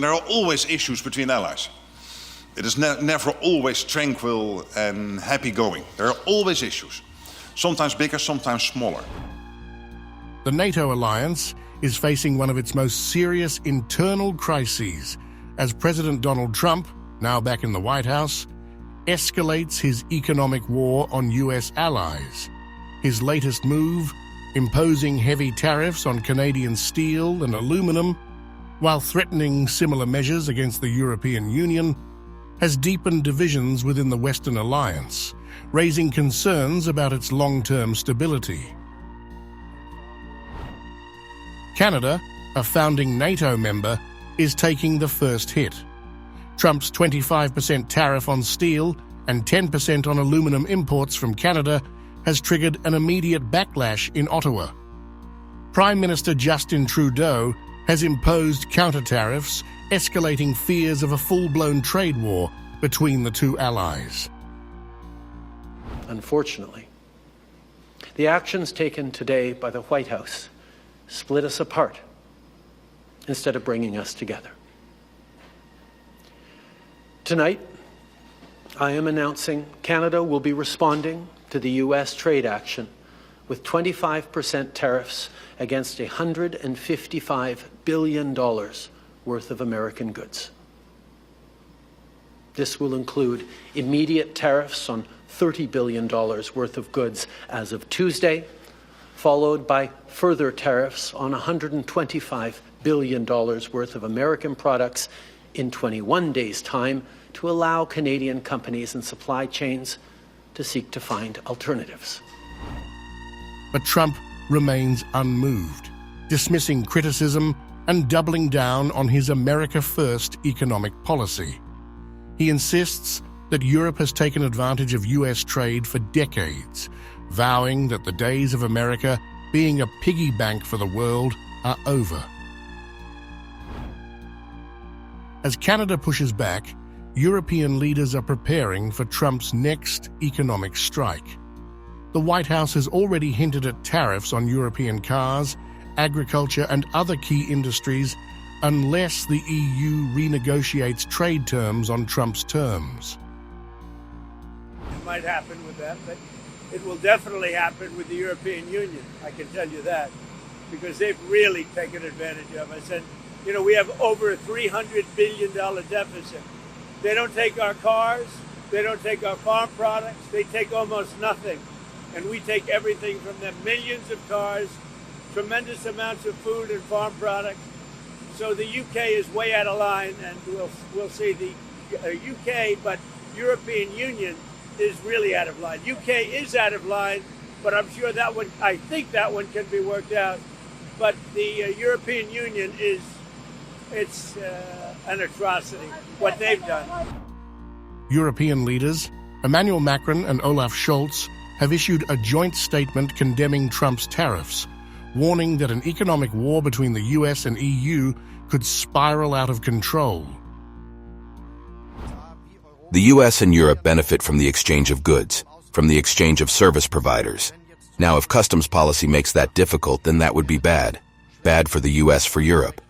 There are always issues between allies. It is never always tranquil and happy-going. There are always issues, sometimes bigger, sometimes smaller. The NATO alliance is facing one of its most serious internal crises as President Donald Trump, now back in the White House, escalates his economic war on US allies. His latest move, imposing heavy tariffs on Canadian steel and aluminum, while threatening similar measures against the European Union, has deepened divisions within the Western alliance, raising concerns about its long-term stability. Canada, a founding NATO member, is taking the first hit. Trump's 25% tariff on steel and 10% on aluminum imports from Canada has triggered an immediate backlash in Ottawa. Prime Minister Justin Trudeau has imposed counter-tariffs, escalating fears of a full-blown trade war between the two allies. Unfortunately, the actions taken today by the White House split us apart instead of bringing us together. Tonight, I am announcing Canada will be responding to the U.S. trade action with 25% tariffs against $155 billion worth of American goods. This will include immediate tariffs on $30 billion worth of goods as of Tuesday, followed by further tariffs on $125 billion worth of American products in 21 days' time to allow Canadian companies and supply chains to seek to find alternatives. But Trump remains unmoved, dismissing criticism and doubling down on his America First economic policy. He insists that Europe has taken advantage of US trade for decades, vowing that the days of America being a piggy bank for the world are over. As Canada pushes back, European leaders are preparing for Trump's next economic strike. The White House has already hinted at tariffs on European cars, agriculture, and other key industries unless the EU renegotiates trade terms on Trump's terms. It might happen with them, but it will definitely happen with the European Union, I can tell you that, because they've really taken advantage of us. And, you know, we have over a $300 billion deficit. They don't take our cars, they don't take our farm products, they take almost nothing. And we take everything from them, millions of cars, tremendous amounts of food and farm products. So the UK is way out of line, and we'll see the UK, but European Union is really out of line. UK is out of line, but I'm sure that one, I think that one can be worked out. But the European Union it's an atrocity, what they've done. European leaders, Emmanuel Macron and Olaf Scholz, have issued a joint statement condemning Trump's tariffs, warning that an economic war between the US and EU could spiral out of control. The US and Europe benefit from the exchange of goods, from the exchange of service providers. Now, if customs policy makes that difficult, then that would be bad. Bad for the US, for Europe.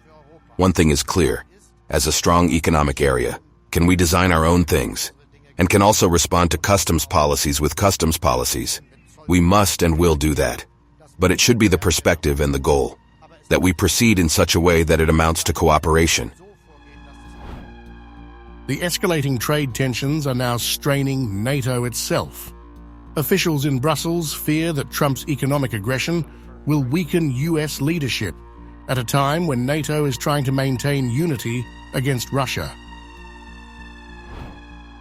One thing is clear. As a strong economic area, can we design our own things? And can also respond to customs policies with customs policies? We must and will do that. But it should be the perspective and the goal, that we proceed in such a way that it amounts to cooperation. The escalating trade tensions are now straining NATO itself. Officials in Brussels fear that Trump's economic aggression will weaken US leadership at a time when NATO is trying to maintain unity against Russia.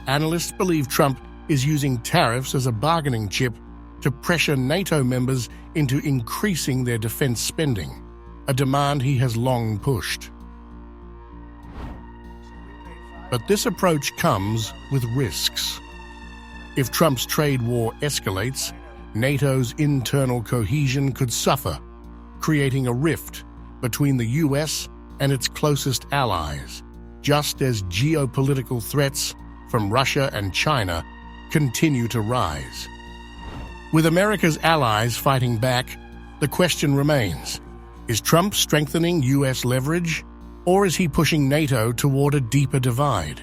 Analysts believe Trump is using tariffs as a bargaining chip to pressure NATO members into increasing their defense spending, a demand he has long pushed. But this approach comes with risks. If Trump's trade war escalates, NATO's internal cohesion could suffer, creating a rift between the US and its closest allies, just as geopolitical threats from Russia and China continue to rise. With America's allies fighting back, the question remains, is Trump strengthening US leverage, Or is he pushing NATO toward a deeper divide?